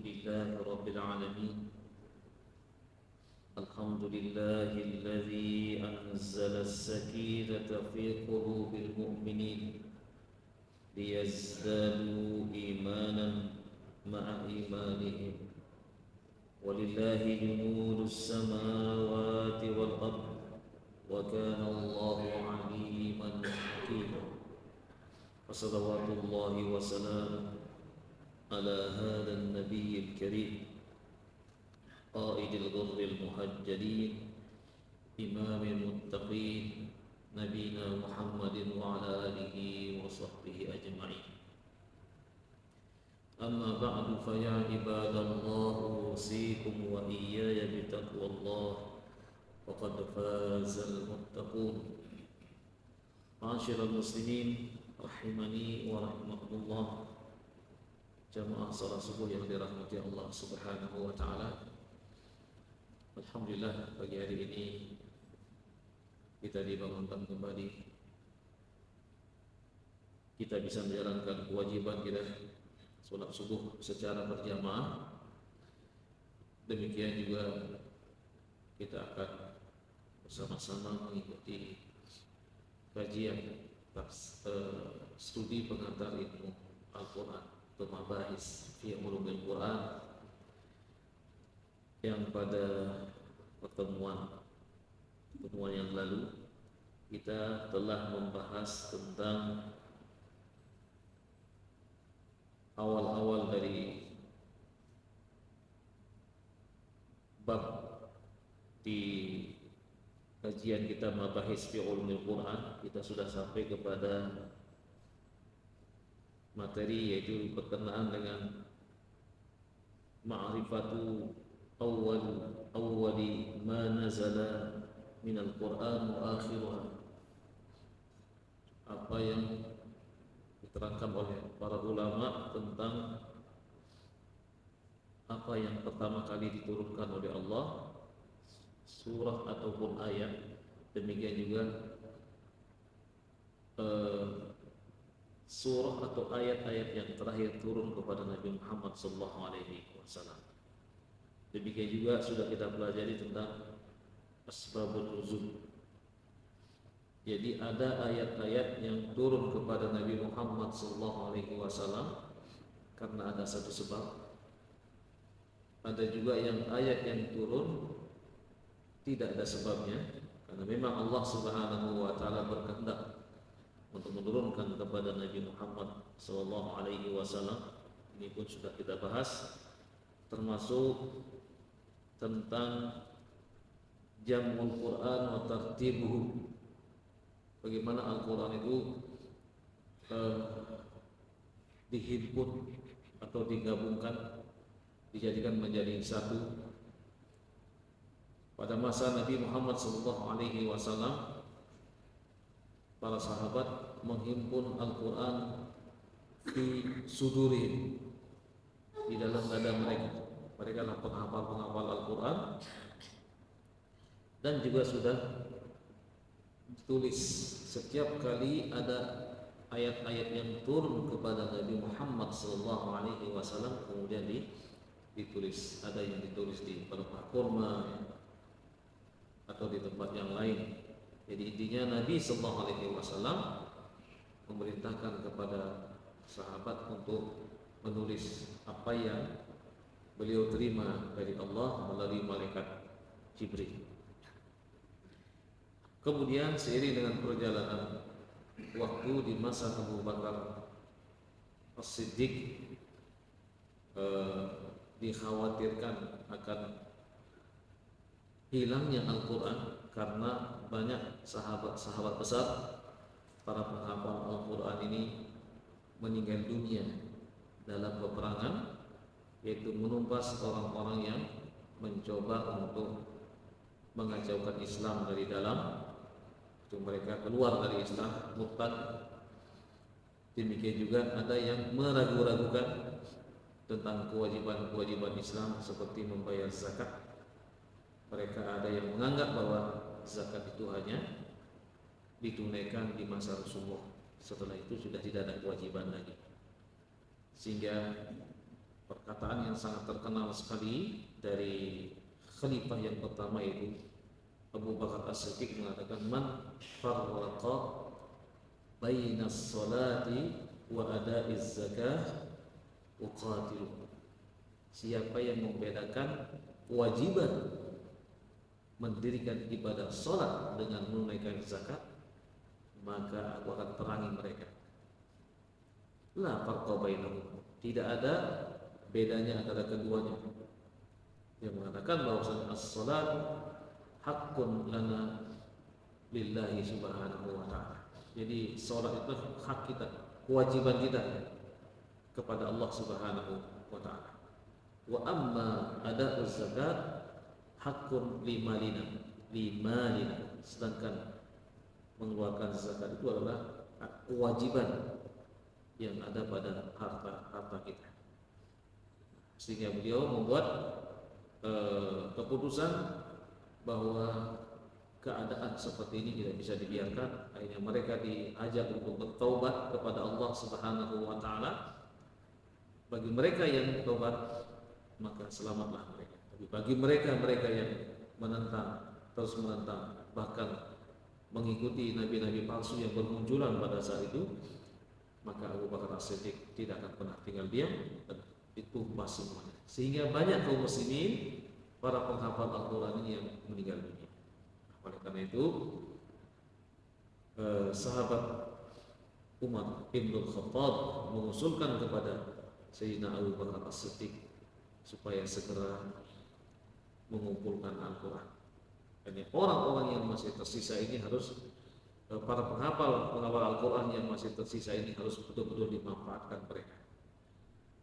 لله رب العالمين. الحمد لله الذي أنزل السكينة في قلوب المؤمنين ليزدادوا إيمانا مع إيمانهم. ولله جنود السماوات والأرض وكان الله عليما حكيما. وصلوات الله وسلامه على هذا النبي الكريم قائد الغر المحجلين إمام المتقين نبينا محمد وعلى آله وصحبه أجمعين. أما بعد فيا عباد الله أوصيكم وإياي بتقوى الله وقد فاز المتقون. معاشر المسلمين rahimani wa rahimakumullah, jamaah salat subuh yang dirahmati Allah Subhanahu wa taala. Alhamdulillah, pagi hari ini kita dibangunkan kembali. Kita bisa menjalankan kewajiban kita salat subuh secara berjamaah. Demikian juga kita akan bersama-sama mengikuti kajian studi pengantar ilmu Al-Quran atau mabahis fi ulumil Quran yang pada pertemuan yang lalu kita telah membahas tentang awal-awal dari bab di kajian kita mabahis fi ulumil Quran. Kita sudah sampai kepada materi yaitu berkenaan dengan ma'rifatu awwali ma nazala minal Quran wa akhiruha. Apa yang diterangkan oleh para ulama tentang apa yang pertama kali diturunkan oleh Allah, surah ataupun ayat. Demikian juga surah atau ayat-ayat yang terakhir turun kepada Nabi Muhammad SAW. Demikian juga sudah kita pelajari tentang asbabun nuzul. Jadi ada ayat-ayat yang turun kepada Nabi Muhammad SAW karena ada satu sebab. Ada juga yang ayat yang turun tidak ada sebabnya, karena memang Allah Subhanahu wa taala berkehendak untuk menurunkan kepada Nabi Muhammad SAW. Ini pun sudah kita bahas, termasuk tentang jamul Quran wa tartibuhu. Bagaimana Al-Quran itu dihimpun atau digabungkan, dijadikan menjadi satu. Pada masa Nabi Muhammad SAW, para sahabat menghimpun Al-Quran di sudurihim, di dalam dada mereka. Mereka adalah penghafal Al-Quran dan juga sudah ditulis. Setiap kali ada ayat-ayat yang turun kepada Nabi Muhammad SAW kemudian ditulis. Ada yang ditulis di pelepah kurma atau di tempat yang lain. Jadi intinya Nabi SAW memerintahkan kepada sahabat untuk menulis apa yang beliau terima dari Allah melalui malaikat Jibril. Kemudian seiring dengan perjalanan waktu di masa Abu Bakar As-Siddiq, dikhawatirkan akan hilangnya Al-Quran karena banyak sahabat-sahabat besar, para penghafal Al-Quran ini meninggal dunia dalam peperangan, yaitu menumpas orang-orang yang mencoba untuk mengacaukan Islam dari dalam. Itu mereka keluar dari Islam, murtad. Demikian juga ada yang meragu-ragukan tentang kewajiban-kewajiban Islam seperti membayar zakat. Mereka ada yang menganggap bahwa zakat itu hanya ditunaikan di masa Rasulullah. Setelah itu sudah tidak ada kewajiban lagi. Sehingga perkataan yang sangat terkenal sekali dari khalifah yang pertama, yaitu Abu Bakar As-Siddiq, mengatakan, man farraqa bainas salati wa ada'iz zakah uqatilu. Siapa yang membedakan kewajiban mendirikan ibadah salat dengan menunaikan zakat, maka aku akan perangi mereka. La farqa bainahum, tidak ada bedanya antara keduanya. Dia mengatakan bahwasanya as-salat haqqun lana lillahi subhanahu wa ta'ala. Jadi salat itu hak kita, kewajiban kita kepada Allah subhanahu wa ta'ala. Wa amma ada'uz zakat haqqun limalina, sedangkan mengeluarkan zakat itu adalah kewajiban yang ada pada harta kita. Sehingga beliau membuat keputusan bahwa keadaan seperti ini tidak bisa dibiarkan. Akhirnya mereka diajak untuk bertaubat kepada Allah Subhanahu wa taala. Bagi mereka yang bertobat, maka selamatlah mereka. Tapi bagi mereka yang terus menentang, bahkan mengikuti nabi-nabi palsu yang bermunculan pada saat itu, maka Abu Bakar As-Siddiq tidak akan pernah tinggal diam dan ditumbas semuanya. Sehingga banyak kaum muslimin, para penghafal Al-Quran ini yang meninggal dunia. Oleh karena itu, sahabat Umar bin Khattab mengusulkan kepada Sayyidina Abu Bakar As-Siddiq supaya segera mengumpulkan Al-Quran. Dan orang-orang yang masih tersisa ini harus, para penghafal Al-Quran yang masih tersisa ini harus betul-betul dimanfaatkan mereka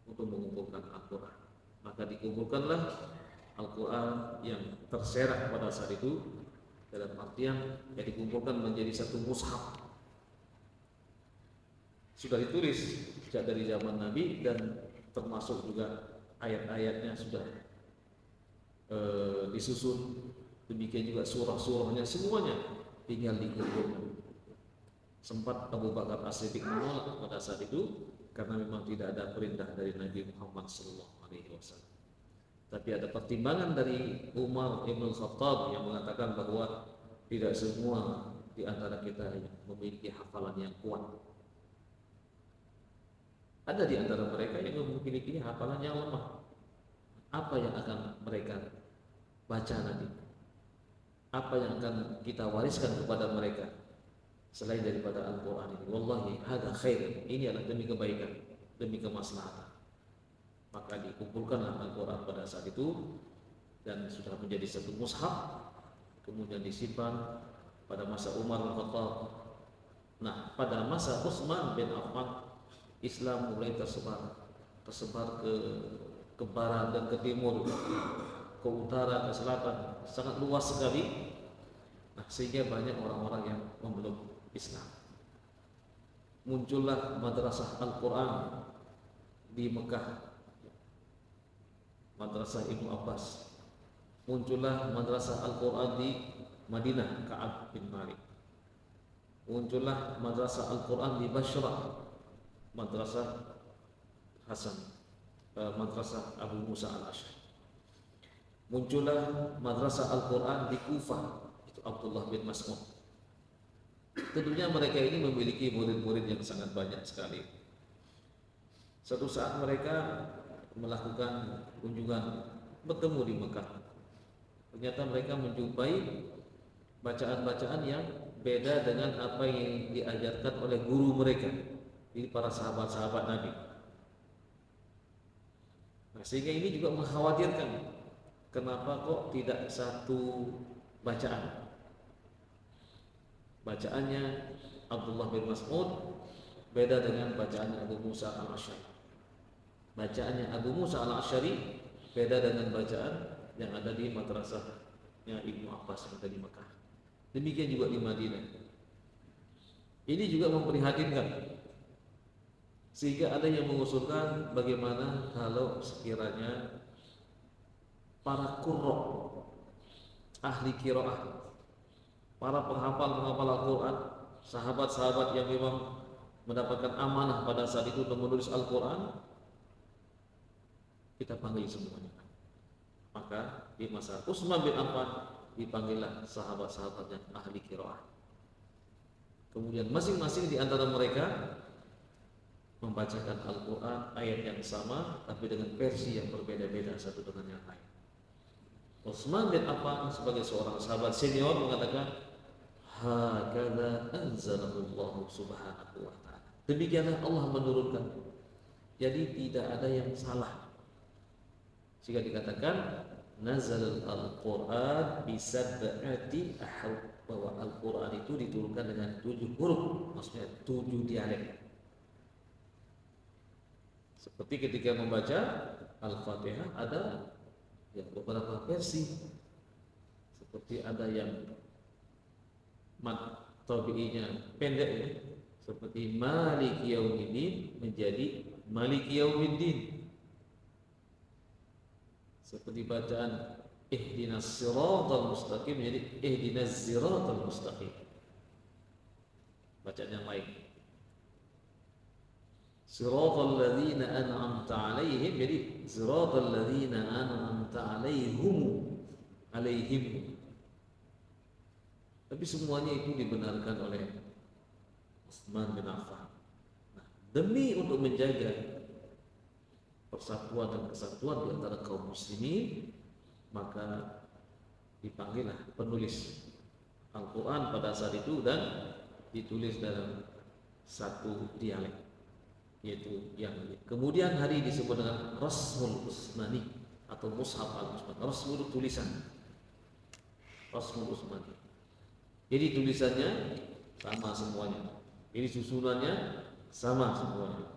untuk mengumpulkan Al-Quran. Maka dikumpulkanlah Al-Quran yang terserak pada saat itu, dalam artian yang dikumpulkan menjadi satu mushaf. Sudah ditulis sejak dari zaman Nabi, dan termasuk juga ayat-ayatnya sudah disusun. Demikian juga surah-surahnya, semuanya tinggal dikumpulkan. Sempat Abu Bakar As-Siddiq menolak pada saat itu karena memang tidak ada perintah dari Nabi Muhammad SAW. Tapi ada pertimbangan dari Umar bin Khattab yang mengatakan bahwa tidak semua di antara kita yang memiliki hafalan yang kuat. Ada di antara mereka yang memiliki hafalan yang lemah. Apa yang akan mereka baca nanti? Apa yang akan kita wariskan kepada mereka selain daripada Al-Quran ini? Wallahi hadza khair. Ini adalah demi kebaikan, demi kemaslahatan. Maka dikumpulkanlah Al-Quran pada saat itu dan sudah menjadi satu mushaf, kemudian disimpan pada masa Umar bin Khattab. Nah, pada masa Utsman bin Affan, Islam mulai tersebar ke barat dan ke timur, ke utara, ke selatan, sangat luas sekali. Nah, sehingga banyak orang-orang yang memeluk Islam. Muncullah madrasah Al-Quran di Mekah, madrasah Ibnu Abbas. Muncullah madrasah Al-Quran di Madinah, Ka'ab bin Malik. Muncullah madrasah Al-Quran di Basrah, madrasah madrasah Abu Musa Al-Asy'ari. Muncullah madrasah Al-Quran di Kufah, itu Abdullah bin Mas'ud. Tentunya mereka ini memiliki murid-murid yang sangat banyak sekali. Suatu saat mereka melakukan kunjungan, bertemu di Mekah. Ternyata mereka menjumpai bacaan-bacaan yang beda dengan apa yang diajarkan oleh guru mereka, ini para sahabat-sahabat Nabi. Nah, sehingga ini juga mengkhawatirkan, kenapa kok tidak satu bacaan? Bacaannya Abdullah bin Mas'ud beda dengan bacaannya Abu Musa Al-Asy'ari. Bacaannya Abu Musa Al-Asy'ari beda dengan bacaan yang ada di madrasahnya Ibnu Abbas yang ada di Mekah. Demikian juga di Madinah. Ini juga memprihatinkan. Sehingga ada yang mengusulkan bagaimana kalau sekiranya para qurra, ahli qiraah, para penghafal Al-Quran, sahabat-sahabat yang memang mendapatkan amanah pada saat itu untuk menulis Al-Quran, kita panggil semuanya. Maka di masa Utsman bin Affan dipanggillah sahabat-sahabat yang ahli qiraah. Kemudian masing-masing di antara mereka membacakan Al-Quran ayat yang sama tapi dengan versi yang berbeda-beda satu dengan yang lain. Utsman bin Affan sebagai seorang sahabat senior mengatakan, hakadza anzalallahu subhanahu wa ta'ala. Demikianlah Allah menurunkan. Jadi tidak ada yang salah. Jika dikatakan nazal al-Quran bisab'ati ahruf, bahwa Al-Quran itu diturunkan dengan 7 huruf, maksudnya 7 dialek. Seperti ketika membaca Al-Fatihah ada ya beberapa versi. Seperti ada yang mad tabi'inya pendek ya, seperti Maliki Yaumiddin menjadi Maliki Yaumiddin. Seperti bacaan ihdinas siratal mustaqim menjadi ihdinas siratal mustaqim. Bacaan yang lain. Siratal ladzina an'amta 'alaihim jadi siratal ladzina an'amta 'alaihim. Tapi semuanya itu dibenarkan oleh Utsman bin Affan. Nah, demi untuk menjaga persatuan dan kesatuan di antara kaum muslimin, maka dipanggillah penulis Al-Quran pada saat itu dan ditulis dalam satu dialek, yaitu yang kemudian hari disebut dengan Rasmul Utsmani atau Mushaf Al-Utsmani. Rasmul tulisan, Rasmul Utsmani. Jadi tulisannya sama semuanya, jadi susunannya sama semuanya.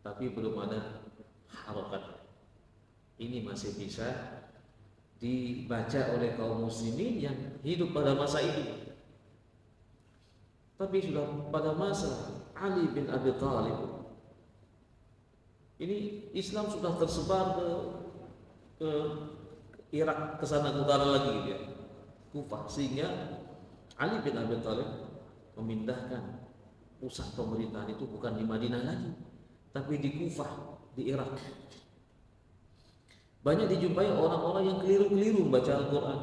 Tapi belum ada harokat. Ini masih bisa dibaca oleh kaum muslimin yang hidup pada masa itu. Tapi sudah pada masa Ali bin Abi Thalib, ini Islam sudah tersebar ke Irak, ke sana ke utara lagi gitu ya, Kufah, sehingga Ali bin Abi Thalib memindahkan pusat pemerintahan itu bukan di Madinah lagi, tapi di Kufah, di Irak. Banyak dijumpai orang-orang yang keliru-keliru membaca Al-Quran.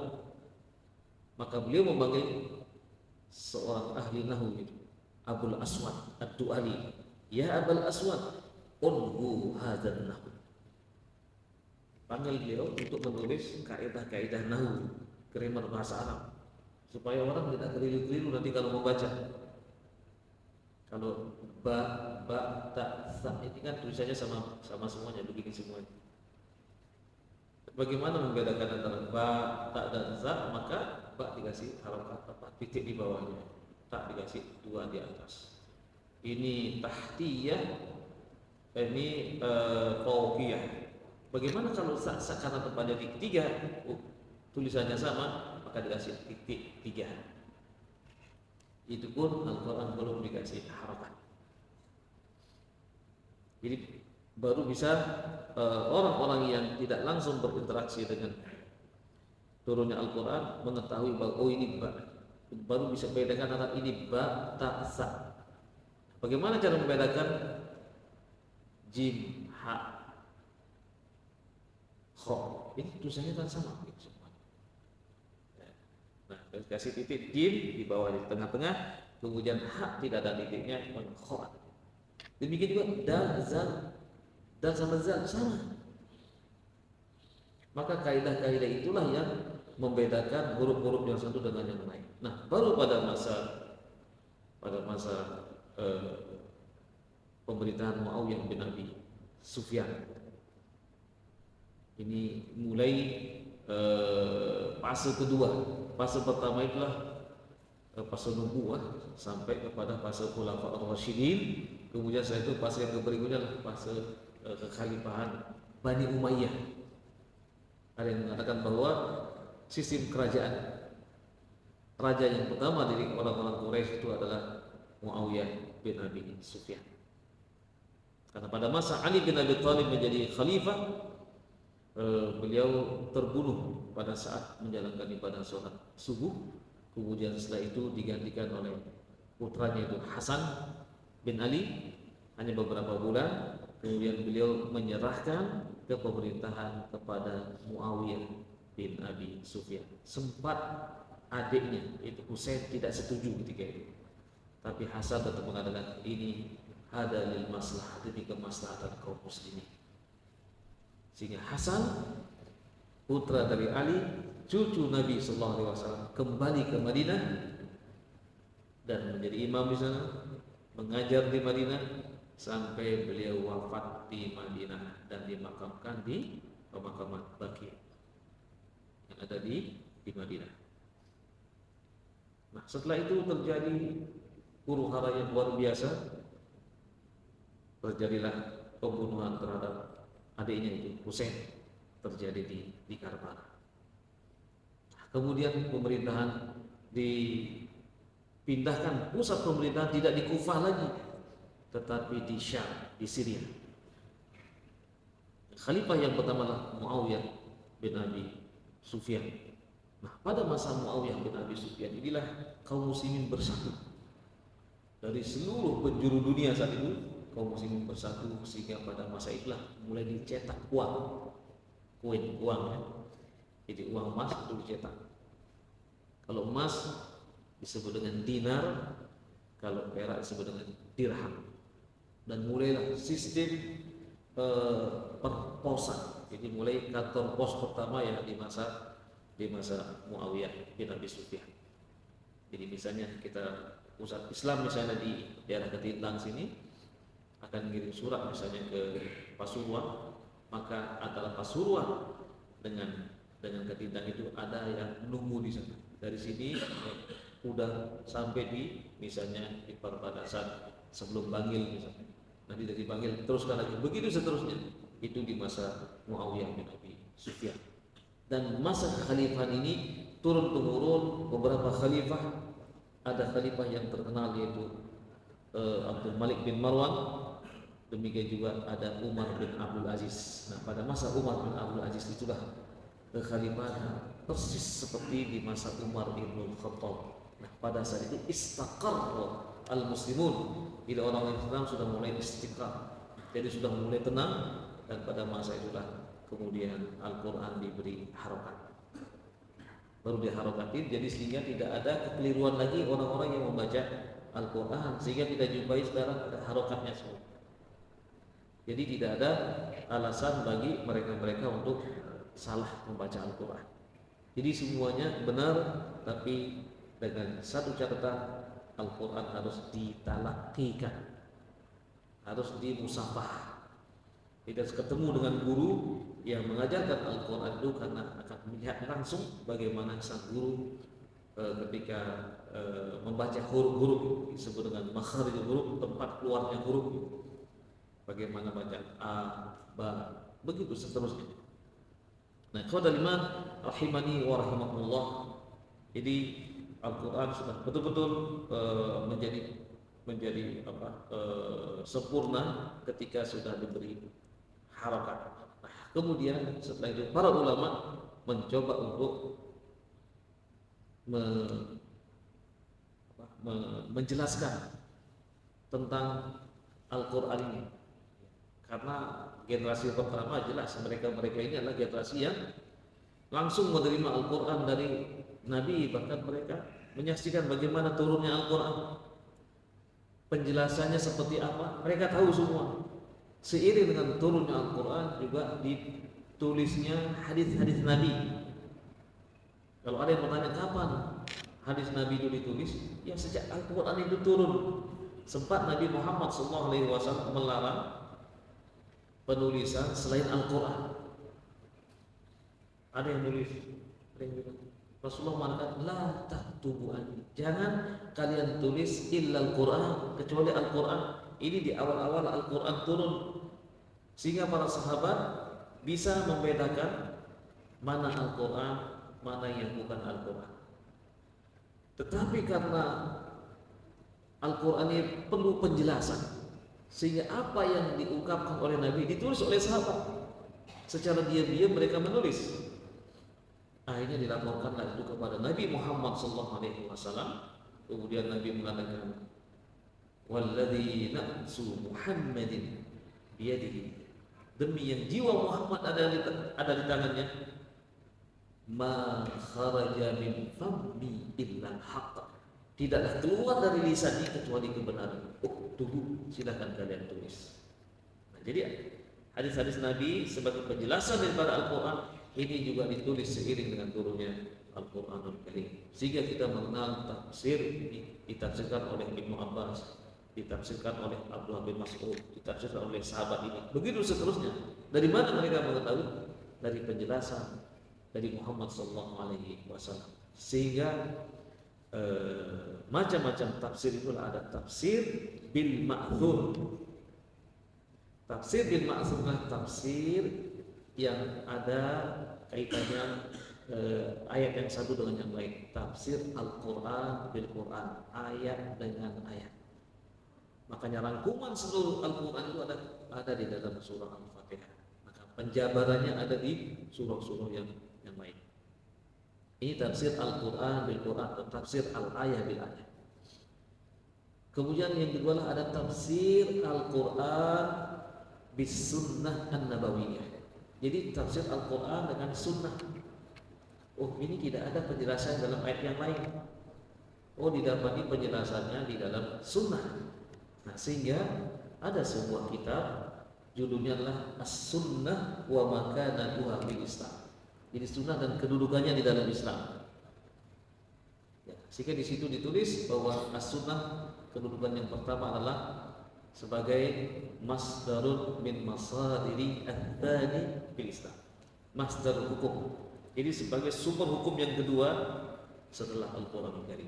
Maka beliau memanggil seorang ahli nahwu itu, Abul Aswad Ad-Du'ali. Ya Abul Aswad, unhu hadzal nahwu. Panggil beliau untuk menulis kaidah-kaidah nahwu, grammar bahasa Arab, supaya orang tidak keliru-keliru nanti kalau membaca. Kalau ba, ta, sa, ini kan tulisannya sama semuanya, begini semuanya. Bagaimana membedakan antara ba, ta, dan za? Maka ba dikasih harokat apa? Titik di bawahnya, ta dikasih 2 di atas. Ini tahtiyah, ini fawqiyah. Bagaimana kalau sa karena tempatnya titik 3, tulisannya sama, maka dikasih titik 3. Itu pun Al-Quran belum dikasih harokat. Jadi baru bisa orang-orang yang tidak langsung berinteraksi dengan turunnya Al-Quran mengetahui bahwa oh ini ba, baru bisa membedakan antara ini ba, ta, sa. Bagaimana cara membedakan jim, ha, kho? Ini tulisannya kan sama. Nah, kasih titik jim di bawah, di tengah-tengah, kemudian hak tidak ada titiknya, kho. Demikian juga dal, zal, dal sama zal sama. Maka kaidah-kaidah itulah yang membedakan huruf-huruf yang satu dengan yang lain. Nah, baru pada masa pemerintahan Muawiyah bin Abi Sufyan, ini mulai fase kedua. Fase pertama itulah fase nubuwah sampai kepada fase khulafa ar-rasyidin. Kemudian setelah itu fase yang berikutnya adalah fase kekhalifahan Bani Umayyah. Ada yang mengatakan bahwa sistem kerajaan raja yang pertama dari orang-orang Quraisy itu adalah Muawiyah bin Abi Sufyan. Karena pada masa Ali bin Abi Thalib menjadi khalifah, beliau terbunuh pada saat menjalankan ibadah sholat subuh. Kemudian setelah itu digantikan oleh putranya itu Hasan bin Ali hanya beberapa bulan. Kemudian beliau menyerahkan kepemerintahan kepada Muawiyah bin Abi Sufyan. Sempat adiknya itu Husain tidak setuju ketika itu, tapi Hasan tetap mengatakan ini ada lil maslahah, demi kemaslahatan kaum muslimin. Sehingga Hasan putra dari Ali, cucu Nabi sallallahu alaihi wasallam, kembali ke Madinah dan menjadi imam di sana, mengajar di Madinah sampai beliau wafat di Madinah dan dimakamkan di pemakaman Baqi yang ada di Madinah. Nah, setelah itu terjadi huru-hara yang luar biasa. Terjadilah pembunuhan terhadap adiknya itu Husain, terjadi di Karbala. Kemudian pemerintahan dipindahkan, pusat pemerintahan tidak di Kufah lagi, tetapi di Syam, di Syria. Khalifah yang pertama adalah Muawiyah bin Abi Sufyan. Nah, pada masa Muawiyah bin Abi Sufyan inilah kaum muslimin bersatu. Dari seluruh penjuru dunia saat itu kaum muslimin bersatu, sehingga pada masa itulah mulai dicetak uang, koin, uang ya. Jadi uang emas itu dicetak. Kalau emas disebut dengan dinar, kalau perak disebut dengan dirham. Dan mulailah sistem perposan. Jadi mulai kantor pos pertama ya di masa Muawiyah bin Abi Sufyan. Jadi misalnya kita pusat Islam misalnya di daerah Ketintang sini akan mengirim surat misalnya ke Pasuruan, maka antara Pasuruan dengan Ketintang itu ada yang menunggu di sana. Dari sini udah sampai di misalnya di perbatasan sebelum Bangil misalnya. Nanti dari Bangil teruskan lagi, begitu seterusnya. Itu di masa Muawiyah bin Abi Sufyan. Dan masa kekhalifahan ini turun temurun beberapa khalifah. Ada khalifah yang terkenal yaitu Abdul Malik bin Marwan. Demikian juga ada Umar bin Abdul Aziz. Nah, pada masa Umar bin Abdul Aziz itulah kekhalifahan persis seperti di masa Umar bin Khattab. Nah, pada saat itu istaqarra al-muslimun, bila orang Islam sudah mulai istiqrar, jadi sudah mulai tenang, dan pada masa itulah kemudian Al-Quran diberi harokat, baru diharokatin, jadi sehingga tidak ada kekeliruan lagi orang-orang yang membaca Al-Quran, sehingga kita jumpai sekarang ada harokatnya semua. Jadi tidak ada alasan bagi mereka-mereka untuk salah membaca Al-Quran. Jadi semuanya benar, tapi dengan satu catatan, Al-Quran harus ditalakikan, harus dimusafah. Kita ketemu dengan guru yang mengajarkan Al-Quran itu karena akan melihat langsung bagaimana sang guru ketika membaca huruf-huruf disebut dengan makharij huruf, tempat keluarnya huruf, bagaimana baca a, ba, begitu seterusnya. Nah, qadal iman rahimani wa rahimakumullah. Jadi Al-Quran sudah betul-betul menjadi sempurna ketika sudah diberi harakat. Nah, kemudian setelah itu para ulama mencoba untuk menjelaskan tentang Al-Quran ini. Karena generasi pertama jelas mereka ini adalah generasi yang langsung menerima Al-Quran dari Nabi, bahkan mereka menyaksikan bagaimana turunnya Al-Quran, penjelasannya seperti apa, mereka tahu semua. Seiring dengan turunnya Al-Quran juga ditulisnya hadis-hadis Nabi. Kalau ada yang bertanya kapan hadis Nabi itu ditulis, ya sejak Al-Quran itu turun. Sempat Nabi Muhammad SAW melarang penulisan selain Al-Quran. Ada yang nulis, ada yang bilang, Rasulullah mengatakan la taktubu anni, jangan kalian tulis illa Al-Quran, kecuali Al-Quran. Ini di awal-awal Al-Quran turun, sehingga para sahabat bisa membedakan mana Al-Quran, mana yang bukan Al-Quran. Tetapi karena Al-Quran ini perlu penjelasan, sehingga apa yang diungkapkan oleh Nabi ditulis oleh sahabat. Secara diam-diam mereka menulis. Akhirnya dilaporkanlah itu kepada Nabi Muhammad SAW. Kemudian Nabi mengatakan, "Walladzi nafsu Muhammadin biyadihi, demi yang jiwa Muhammad ada di tangannya, ma kharaja min fammi illa haqq, tidaklah keluar dari lisannya kecuali kebenaran. Tunggu, silakan kalian tulis. Nah, jadi hadis-hadis Nabi sebagai penjelasan daripada Al-Quran ini juga ditulis seiring dengan turunnya Al-Quranul Karim, sehingga kita mengenal tafsir ditafsirkan oleh Ibnu Abbas, ditafsirkan oleh Abdullah bin Mas'ud, ditafsirkan oleh sahabat ini, begitu seterusnya. Dari mana mereka mengetahui? Dari penjelasan dari Muhammad SAW. Sehingga macam-macam tafsir itulah ada tafsir bil ma'thur. Tafsir bil ma'thur adalah tafsir yang ada kaitannya ayat yang satu dengan yang lain. Tafsir Al-Quran bil Quran, ayat dengan ayat. Makanya rangkuman seluruh Al-Quran itu ada di dalam surah Al-Fatihah. Maka penjabarannya ada di surah-surah yang lain. Ini tafsir Al-Quran bil Quran atau tafsir Al-Ayah bil Ayah. Kemudian yang kedua ada tafsir Al-Quran bis Sunnah An-Nabawiyah. Jadi tafsir Al-Quran dengan Sunnah. Oh, ini tidak ada penjelasan dalam ayat yang lain. Oh, didapati penjelasannya di dalam Sunnah. Nah, sehingga ada sebuah kitab judulnya adalah As-Sunnah wa Makanatuha fil Islam. Jadi sunnah dan kedudukannya di dalam Islam. Ya, sehingga di situ ditulis bahwa as-sunnah kedudukan yang pertama adalah sebagai masdarun min masadiri ats-tsani fil Islam. Masdar hukum. Jadi sebagai sumber hukum yang kedua setelah Al-Qur'anul Karim.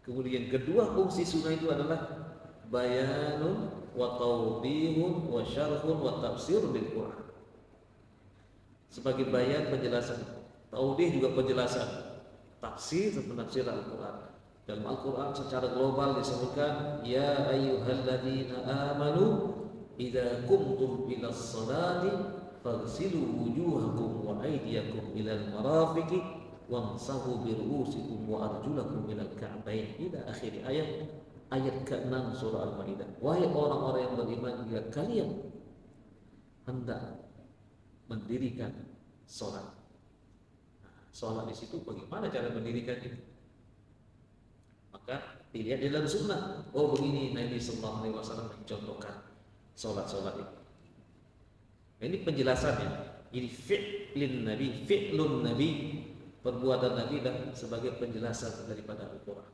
Kemudian yang kedua fungsi sunnah itu adalah bayanun wa tawdihun wa syarhun wa tafsirun lil Qur'an. Sebagai bayan penjelasan, taudih juga penjelasan, tafsir dan penafsir Al-Quran. Dalam Al-Quran secara global disebutkan, ya ayyuhalladzina amanu idza qumtum ilas salati faghsilu wujuhakum wa aydiyakum ilal marafiqi wamsahu bi ru'usikum wa arjulakum ilal ka'bayn ila akhir ayat ke-6 surah Al-Maidah. Wahai orang-orang yang beriman, jika kalian hendak mendirikan sholat. Nah, sholat di situ bagaimana cara mendirikannya? Maka dilihat di dalam sunnah. Oh, begini Nabi Sallallahu Alaihi Wasallam mencontohkan sholat itu. Nah, ini penjelasannya. Ini fi'lun Nabi, perbuatan Nabi dan sebagai penjelasan daripada Al-Quran.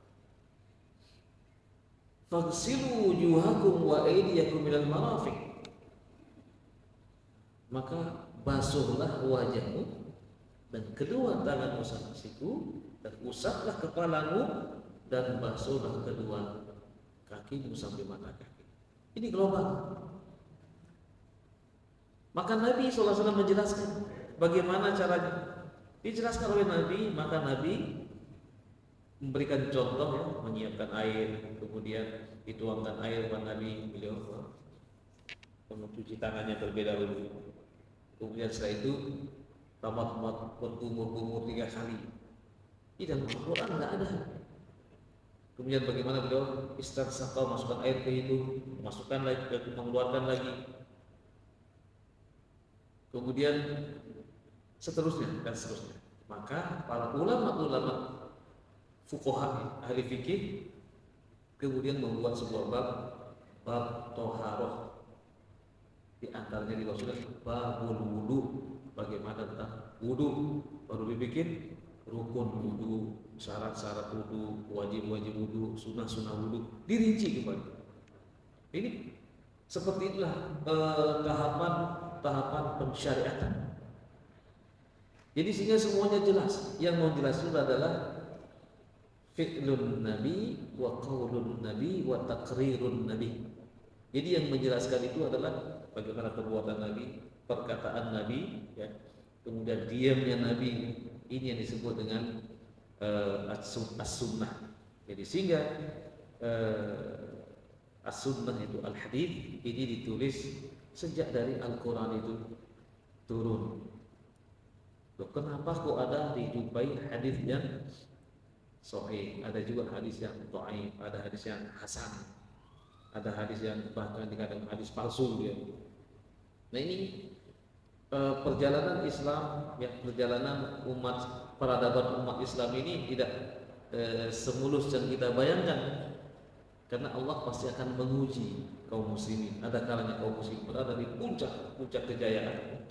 Faghsilu wujuhakum wa aydiyakum ilal marafiq. Maka basuhlah wajahmu dan kedua tanganmu sampai situ, dan usaplah kepalamu dan basuhlah kedua kakimu sampai mata kaki. Ini global. Maka Nabi SAW menjelaskan bagaimana caranya. Dijelaskan oleh Nabi, maka Nabi memberikan contoh ya, menyiapkan air, kemudian dituangkan air kepada Nabi, beliau mencuci tangannya terlebih dahulu. Kemudian setelah itu tamat berkumur-kumur 3 kali. Di dalam Al-Quran nggak ada. Kemudian bagaimana beliau istansaqah, masukkan air ke hidung, masukkan lagi, mengeluarkan lagi. Kemudian seterusnya dan seterusnya. Maka para ulama fuqaha, ahli fikih, kemudian membuat sebuah bab toharoh. Di antaranya dimaksudkan babul wudu, bagaimana tentang wudu, baru dibikin rukun wudu, syarat-syarat wudu, wajib-wajib wudu, sunnah-sunnah wudu, dirinci kembali. Ini seperti itulah tahapan pensyariatan. Jadi sehingga semuanya jelas. Yang mau jelas itu adalah fi'lun Nabi wa qaulun Nabi wa taqrirun Nabi. Jadi yang menjelaskan itu adalah bagaimana perbuatan Nabi, perkataan Nabi, ya. Kemudian diamnya Nabi. Ini yang disebut dengan as-sunnah. Jadi sehingga as-sunnah itu al-hadits ini ditulis sejak dari Al-Quran itu turun. Loh, kenapa kok ada dijumpai hadis yang sahih, ada juga hadis yang dhaif, ada hadis yang hasan, ada hadis yang bahkan dikatakan hadis palsu dia. Nah ini perjalanan Islam, ya perjalanan umat, peradaban umat Islam ini tidak semulus yang kita bayangkan, karena Allah pasti akan menguji kaum muslimin. Ada kalanya kaum muslimin berada di puncak kejayaan.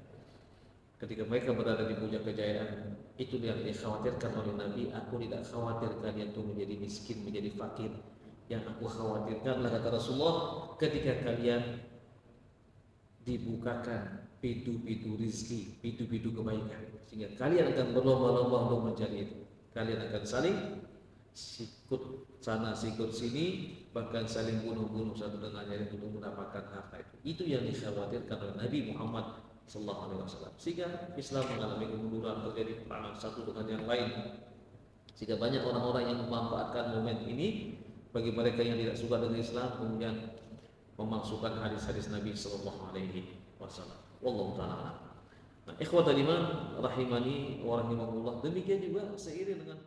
Ketika mereka berada di puncak kejayaan, itu yang dikhawatirkan oleh Nabi. Aku tidak khawatir kalian itu menjadi miskin, menjadi fakir. Yang aku khawatirkanlah, kata Rasulullah, ketika kalian dibukakan pintu-pintu rizki, pintu-pintu kebaikan, sehingga kalian akan berlomba-lomba untuk mencari itu. Kalian akan saling sikut sana sikut sini, bahkan saling bunuh-bunuh satu dengan yang lain untuk mendapatkan harta itu. Itu yang dikhawatirkan oleh Nabi Muhammad sallallahu alaihi wasallam. Sehingga Islam mengalami kemunduran, terjadi perang satu dengan yang lain. Sehingga banyak orang-orang yang memanfaatkan momen ini bagi mereka yang tidak suka dengan Islam, kemudian memasukkan hadis-hadis Nabi sallallahu alaihi wasallam. Wallahu taala. Nah, ikhwatal iman rahimani wa rahimakumullah, demikian juga seiring dengan